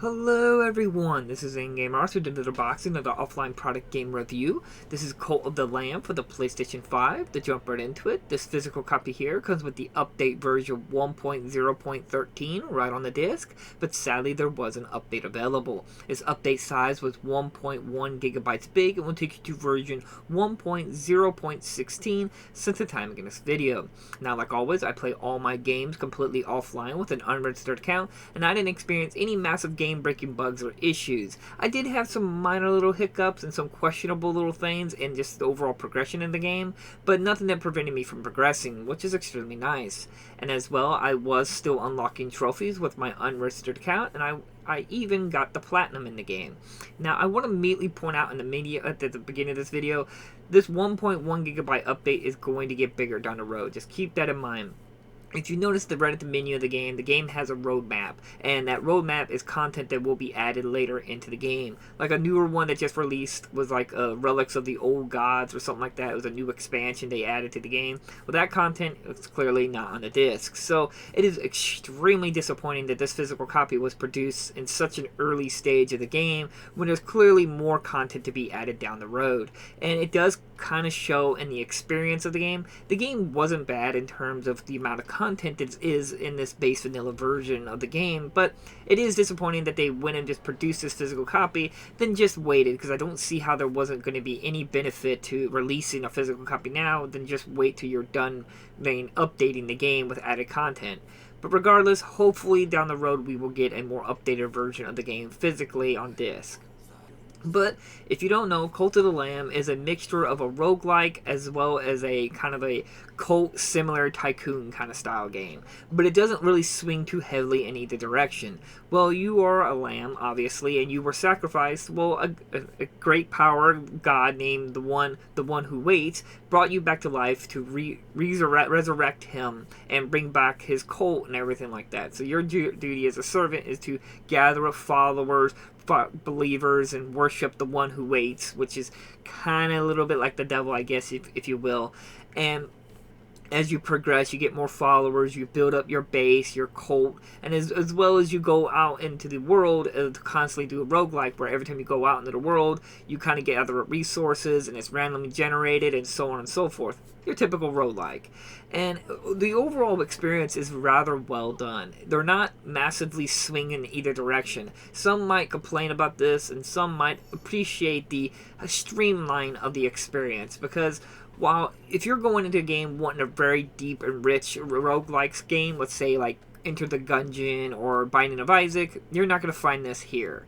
Hello everyone, this is In-Game Arthur did the boxing of the offline product game review. This is Cult of the Lamb for the PlayStation 5. To jump right into it, this physical copy here comes with the update version 1.0.13 right on the disc, but sadly there was an update available. Its update size was 1.1 gigabytes big and will take you to version 1.0.16 since the timing in this video. Now, like always, I play all my games completely offline with an unregistered account, and I didn't experience any massive game-breaking bugs or issues. I did have some minor little hiccups and some questionable little things in just the overall progression in the game, but nothing that prevented me from progressing, which is extremely nice. And as well, I was still unlocking trophies with my unregistered account, and I even got the platinum in the game. Now, I want to immediately point out at the beginning of this video, this 1.1 gigabyte update is going to get bigger down the road. Just keep that in mind. If you notice right at the menu of the game has a roadmap, and that roadmap is content that will be added later into the game. Like a newer one that just released was like Relics of the Old Gods or something like that. It was a new expansion they added to the game. Well, that content is clearly not on the disc. So it is extremely disappointing that this physical copy was produced in such an early stage of the game when there's clearly more content to be added down the road. And it does kind of show in the experience of the game. The game wasn't bad in terms of the amount of content that is in this base vanilla version of the game, but it is disappointing that they went and just produced this physical copy, then just waited, because I don't see how there wasn't going to be any benefit to releasing a physical copy now, then just wait till you're done updating the game with added content. But regardless, hopefully down the road we will get a more updated version of the game physically on disc. But if you don't know, Cult of the Lamb is a mixture of a roguelike as well as a kind of a cult similar tycoon kind of style game. But it doesn't really swing too heavily in either direction. Well, you are a lamb, obviously, and you were sacrificed. Well, a great power god named the one who waits brought you back to life to resurrect him and bring back his cult and everything like that. So your duty as a servant is to gather up followers, believers, and worship the one who waits, which is kind of a little bit like the devil, I guess, if you will. And as you progress, you get more followers, you build up your base, your cult, and as well as you go out into the world, to constantly do a roguelike, where every time you go out into the world, you kind of gather resources, and it's randomly generated, and so on and so forth. Your typical roguelike. And the overall experience is rather well done. They're not massively swinging in either direction. Some might complain about this, and some might appreciate the streamline of the experience, because while if you're going into a game wanting a very deep and rich roguelikes game, let's say like Enter the Gungeon or Binding of Isaac, you're not going to find this here.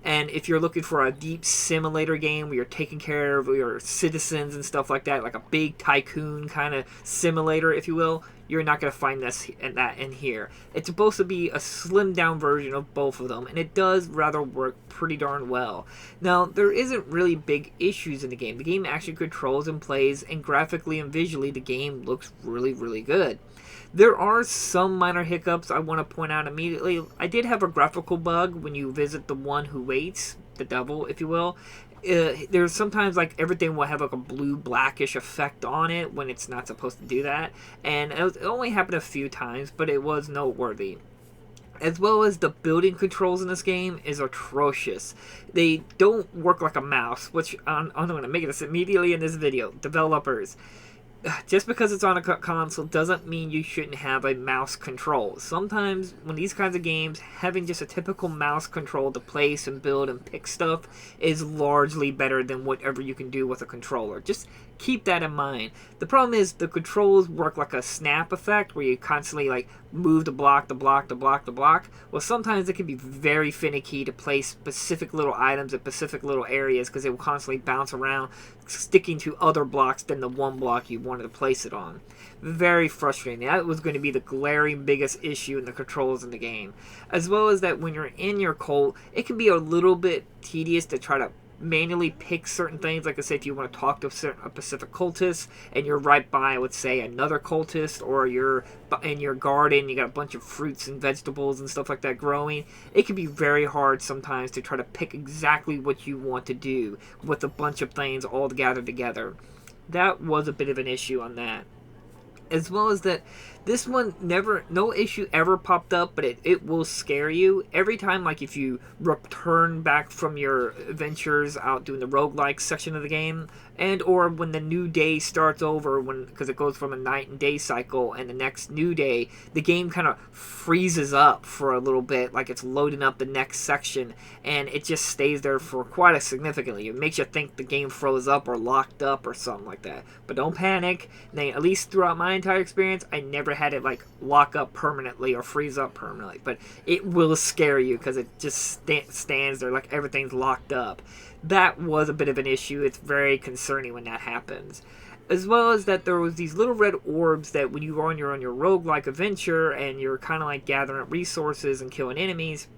And if you're looking for a deep simulator game where you're taking care of your citizens and stuff like that, like a big tycoon kind of simulator, if you will, you're not going to find this in here. It's supposed to be a slimmed down version of both of them, and it does rather work pretty darn well. Now, there isn't really big issues in the game. The game actually controls and plays, and graphically and visually, the game looks really, really good. There are some minor hiccups I want to point out immediately. I did have a graphical bug when you visit the one who waits, the devil, if you will. There's sometimes like everything will have like a blue blackish effect on it when it's not supposed to do that, and it only happened a few times, but it was noteworthy. As well as the building controls in this game is atrocious. They don't work like a mouse, which I'm going to make this immediately in this video. Developers, just because it's on a console doesn't mean you shouldn't have a mouse control. Sometimes when these kinds of games, having just a typical mouse control to place and build and pick stuff is largely better than whatever you can do with a controller. Just keep that in mind. The problem is the controls work like a snap effect where you constantly like move the block. Well, sometimes it can be very finicky to place specific little items at specific little areas because they will constantly bounce around, sticking to other blocks than the one block you wanted to place it on. Very frustrating. That was going to be the glaring biggest issue in the controls in the game. As well as that when you're in your cult, it can be a little bit tedious to try to manually pick certain things. Like I say, if you want to talk to a specific cultist and you're right by, let's say, another cultist, or you're in your garden, you got a bunch of fruits and vegetables and stuff like that growing, it can be very hard sometimes to try to pick exactly what you want to do with a bunch of things all gathered together. That was a bit of an issue on that. as well as that this one no issue ever popped up, but it will scare you every time. Like if you return back from your adventures out doing the roguelike section of the game, and or when the new day starts over, because it goes from a night and day cycle, and the next new day, the game kind of freezes up for a little bit, like it's loading up the next section, and it just stays there for quite a significantly. It makes you think the game froze up or locked up or something like that. But don't panic. At least throughout my entire experience, I never had it like lock up permanently or freeze up permanently. But it will scare you because it just stands there like everything's locked up. That was a bit of an issue. It's very concerning when that happens. As well as that there was these little red orbs that when you go on your roguelike adventure and you're kind of like gathering up resources and killing enemies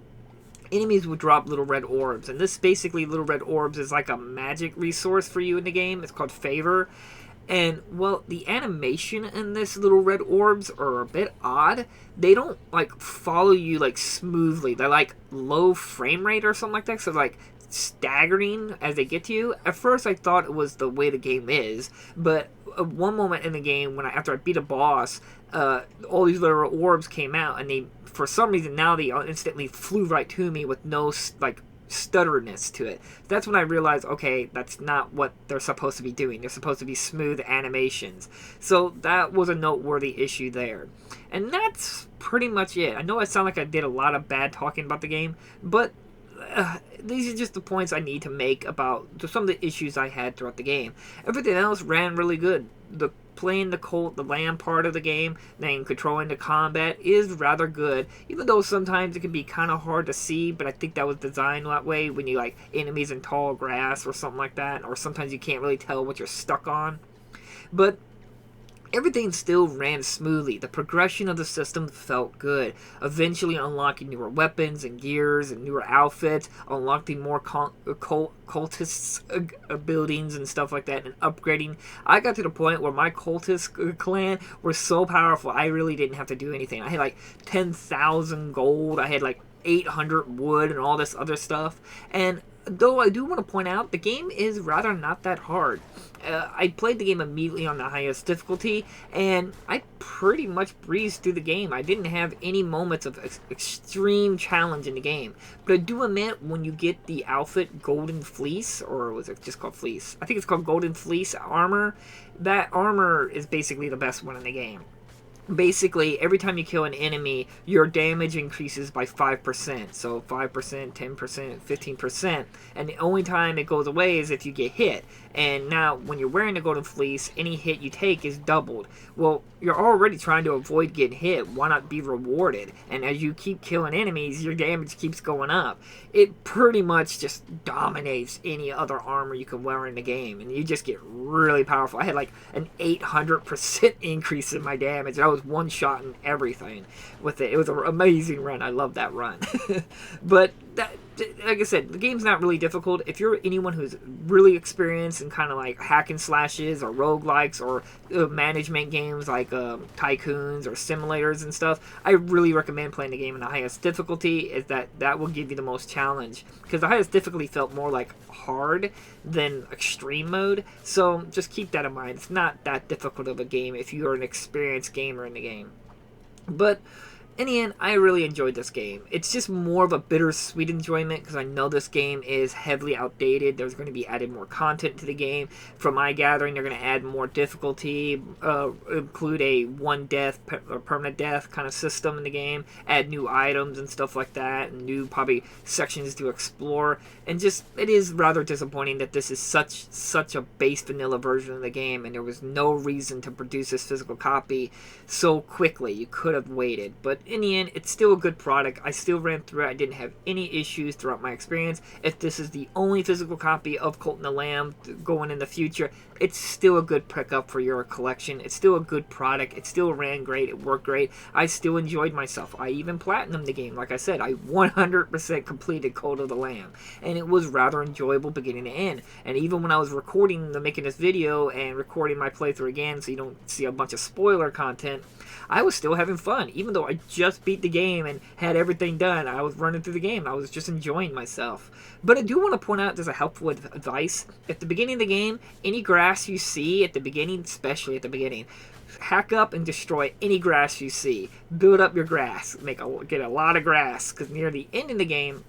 would drop little red orbs. And this basically, little red orbs is like a magic resource for you in the game. It's called favor. And, well, the animation in this little red orbs are a bit odd. They don't, like, follow you, like, smoothly. They're, like, low frame rate or something like that. So, like, staggering as they get to you. At first, I thought it was the way the game is. But one moment in the game, after I beat a boss, all these little orbs came out. And they, for some reason, now they instantly flew right to me with no, like, stutterness to it. That's when I realized, okay, that's not what they're supposed to be doing. They're supposed to be smooth animations. So that was a noteworthy issue there. And that's pretty much it. I know I sound like I did a lot of bad talking about the game, but these are just the points I need to make about some of the issues I had throughout the game. Everything else ran really good. Playing the lamb part of the game, then controlling the combat is rather good, even though sometimes it can be kind of hard to see, but I think that was designed that way when you like enemies in tall grass or something like that, or sometimes you can't really tell what you're stuck on. But everything still ran smoothly. The progression of the system felt good. Eventually unlocking newer weapons and gears and newer outfits, unlocking more cultists buildings and stuff like that, and upgrading. I got to the point where my cultist clan were so powerful, I really didn't have to do anything. I had like 10,000 gold. I had like 800 wood and all this other stuff. And though I do want to point out, the game is rather not that hard. I played the game immediately on the highest difficulty, and I pretty much breezed through the game. I didn't have any moments of extreme challenge in the game. But I do admit, when you get the outfit Golden Fleece, or was it just called Fleece? I think it's called Golden Fleece armor. That armor is basically the best one in the game. Basically, every time you kill an enemy, your damage increases by 5%. So 5%, 10%, 15%. And the only time it goes away is if you get hit. And now, when you're wearing the Golden Fleece, any hit you take is doubled. Well, you're already trying to avoid getting hit. Why not be rewarded? And as you keep killing enemies, your damage keeps going up. It pretty much just dominates any other armor you can wear in the game. And you just get really powerful. I had like an 800% increase in my damage. I was one-shotting everything with it. It was an amazing run. I love that run. But like I said, the game's not really difficult. If you're anyone who's really experienced in kind of like hack and slashes or roguelikes or management games like tycoons or simulators and stuff, I really recommend playing the game in the highest difficulty. Is that will give you the most challenge, because the highest difficulty felt more like hard than extreme mode. So just keep that in mind. It's not that difficult of a game if you are an experienced gamer in the game. But in the end, I really enjoyed this game. It's just more of a bittersweet enjoyment because I know this game is heavily outdated. There's going to be added more content to the game. From my gathering, they're going to add more difficulty, include a one death or permanent death kind of system in the game, add new items and stuff like that, and new probably sections to explore. And just, it is rather disappointing that this is such a base vanilla version of the game, and there was no reason to produce this physical copy so quickly. You could have waited, but in the end, it's still a good product. I still ran through it. I didn't have any issues throughout my experience. If this is the only physical copy of Cult and the Lamb going in the future, it's still a good pickup for your collection. It's still a good product. It still ran great. It worked great. I still enjoyed myself. I even platinumed the game. Like I said, I 100% completed Cult of the Lamb, and it was rather enjoyable beginning to end. And even when I was making this video and recording my playthrough again so you don't see a bunch of spoiler content, I was still having fun. Even though I just beat the game and had everything done, I was running through the game. I was just enjoying myself. But I do want to point out there's a helpful advice. At the beginning of the game, any grass you see at the beginning, especially at the beginning, hack up and destroy any grass you see. Build up your grass. Get a lot of grass, because near the end of the game,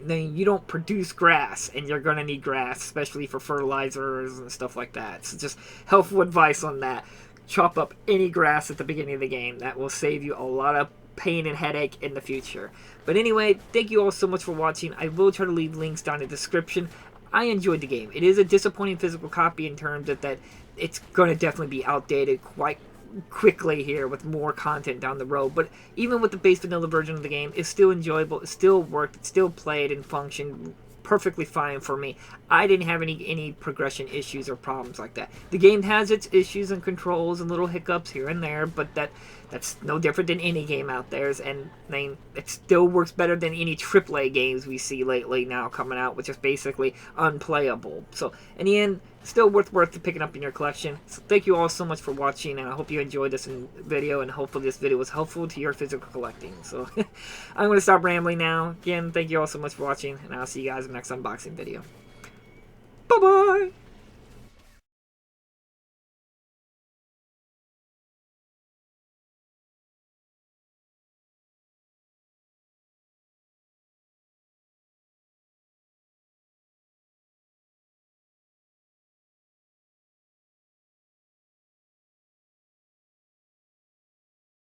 then you don't produce grass, and you're going to need grass, especially for fertilizers and stuff like that. So just helpful advice on that. Chop up any grass at the beginning of the game. That will save you a lot of pain and headache in the future. But anyway, thank you all so much for watching. I will try to leave links down in the description. I enjoyed the game. It is a disappointing physical copy in terms of that it's going to definitely be outdated quite quickly here with more content down the road. But even with the base vanilla version of the game, it's still enjoyable. It still worked. It still played and functioned perfectly fine for me. I didn't have any progression issues or problems like that. The game has its issues and controls and little hiccups here and there, but that's no different than any game out there. And I mean, it still works better than any AAA games we see lately now coming out, which is basically unplayable. So in the end, still worth picking up in your collection. So thank you all so much for watching, and I hope you enjoyed this video, and hopefully this video was helpful to your physical collecting. So I'm going to stop rambling now. Again, thank you all so much for watching, and I'll see you guys in the next unboxing video. Bye-bye!